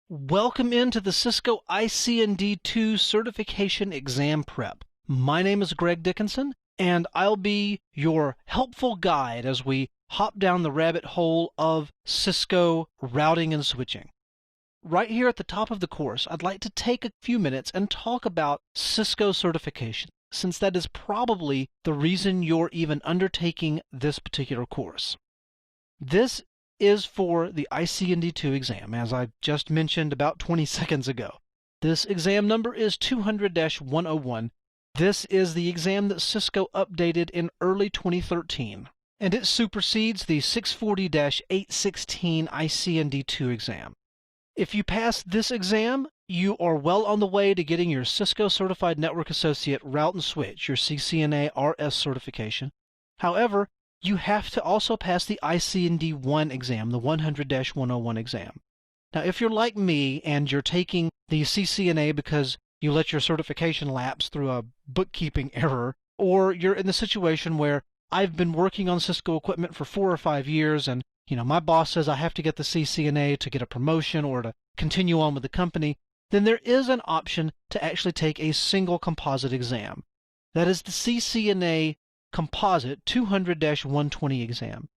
Welcome into the Cisco ICND2 Certification Exam Prep. My name is Greg Dickinson, and I'll be your helpful guide as we hop down the rabbit hole of Cisco Routing and Switching. Right here at the top of the course, I'd like to take a few minutes and talk about Cisco certification, since that is probably the reason you're even undertaking this particular course. This is for the ICND2 exam, as I just mentioned about 20 seconds ago. This exam number is 200-101. This is the exam that Cisco updated in early 2013, and it supersedes the 640-816 ICND2 exam. If you pass this exam, you are well on the way to getting your Cisco Certified Network Associate Route and Switch, your CCNA RS certification. However, you have to also pass the ICND1 exam, the 100-101 exam. Now, if you're like me and you're taking the CCNA because you let your certification lapse through a bookkeeping error, or you're in the situation where I've been working on Cisco equipment for 4 or 5 years and my boss says I have to get the CCNA to get a promotion or to continue on with the company, then there is an option to actually take a single composite exam. That is the CCNA Composite 200-120 exam.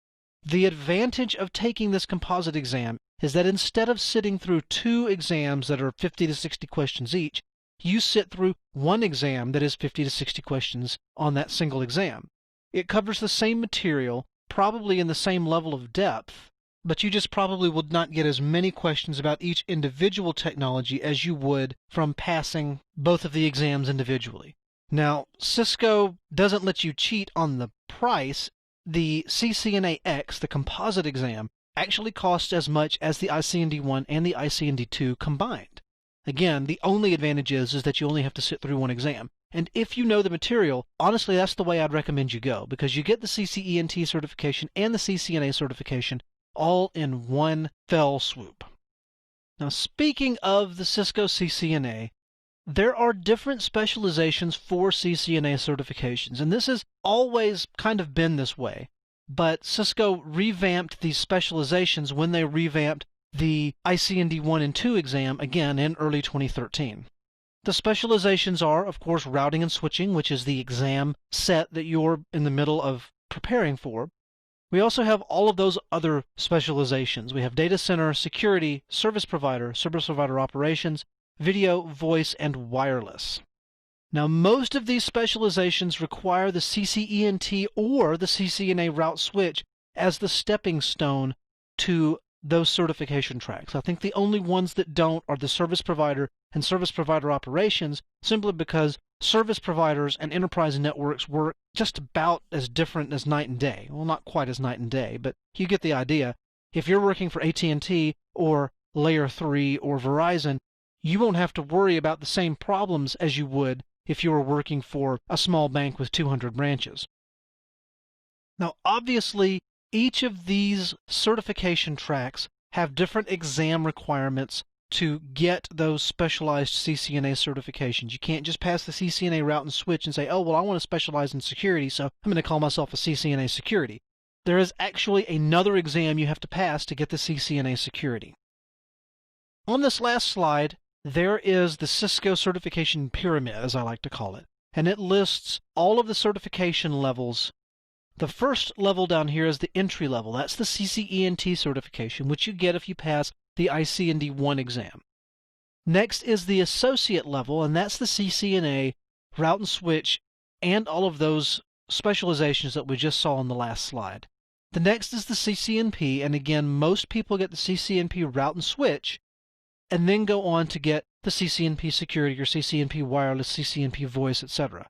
The advantage of taking this composite exam is that instead of sitting through 2 exams that are 50 to 60 questions each, you sit through 1 exam that is 50 to 60 questions on that single exam. It covers the same material, probably in the same level of depth, but you just probably would not get as many questions about each individual technology as you would from passing both of the exams individually. Now, Cisco doesn't let you cheat on the price. The CCNA X, the composite exam, actually costs as much as the ICND1 and the ICND2 combined. Again, the only advantage is that you only have to sit through 1 exam. And if you know the material, honestly, that's the way I'd recommend you go, because you get the CCENT certification and the CCNA certification all in one fell swoop. Now, speaking of the Cisco CCNA, there are different specializations for CCNA certifications, and this has always kind of been this way, but Cisco revamped these specializations when they revamped the ICND1 and 2 exam again in early 2013. The specializations are, of course, routing and switching, which is the exam set that you're in the middle of preparing for. We also have all of those other specializations. We have data center, security, service provider operations, video, voice, and wireless. Now, most of these specializations require the CCENT or the CCNA route switch as the stepping stone to those certification tracks. I think the only ones that don't are the service provider and service provider operations, simply because service providers and enterprise networks work just about as different as night and day. Well, not quite as night and day, but you get the idea. If you're working for AT&T or Layer 3 or Verizon, you won't have to worry about the same problems as you would if you were working for a small bank with 200 branches. Now, obviously, each of these certification tracks have different exam requirements to get those specialized CCNA certifications. You can't just pass the CCNA route and switch and say, oh, well, I want to specialize in security, so I'm going to call myself a CCNA security. There is actually another exam you have to pass to get the CCNA security. On this last slide, there is the Cisco certification pyramid, as I like to call it, and it lists all of the certification levels. The first level down here is the entry level. That's the CCENT certification, which you get if you pass the ICND1 exam. Next is the associate level, and that's the CCNA route and switch and all of those specializations that we just saw on the last slide. The next is the CCNP, and again, most people get the CCNP route and switch, and then go on to get the CCNP security or CCNP wireless, CCNP voice, etc.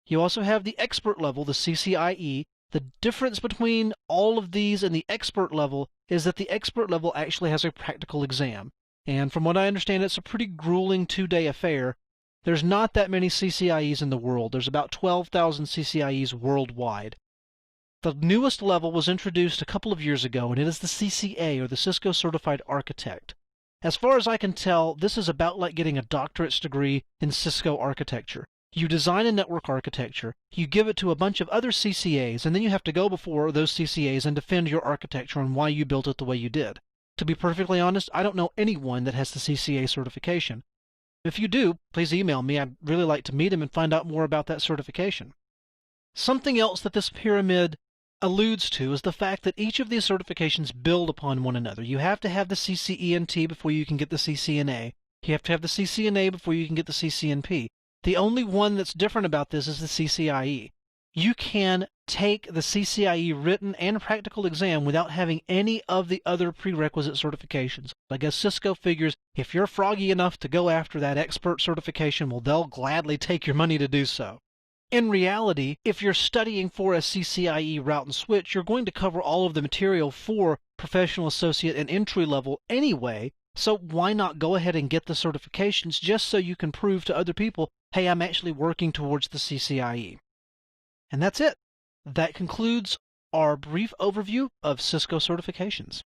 You also have the expert level, the CCIE. The difference between all of these and the expert level is that the expert level actually has a practical exam. And from what I understand, it's a pretty grueling 2-day affair. There's not that many CCIEs in the world. There's about 12,000 CCIEs worldwide. The newest level was introduced a couple of years ago, and it is the CCA, or the Cisco Certified Architect. As far as I can tell, this is about like getting a doctorate's degree in Cisco architecture. You design a network architecture, you give it to a bunch of other CCAs, and then you have to go before those CCAs and defend your architecture and why you built it the way you did. To be perfectly honest, I don't know anyone that has the CCA certification. If you do, please email me. I'd really like to meet him and find out more about that certification. Something else that this pyramid alludes to is the fact that each of these certifications build upon one another. You have to have the CCENT before you can get the CCNA. You have to have the CCNA before you can get the CCNP. The only one that's different about this is the CCIE. You can take the CCIE written and practical exam without having any of the other prerequisite certifications. I guess Cisco figures if you're froggy enough to go after that expert certification, well, they'll gladly take your money to do so. In reality, if you're studying for a CCIE route and switch, you're going to cover all of the material for professional associate and entry level anyway, so why not go ahead and get the certifications just so you can prove to other people, hey, I'm actually working towards the CCIE. And that's it. That concludes our brief overview of Cisco certifications.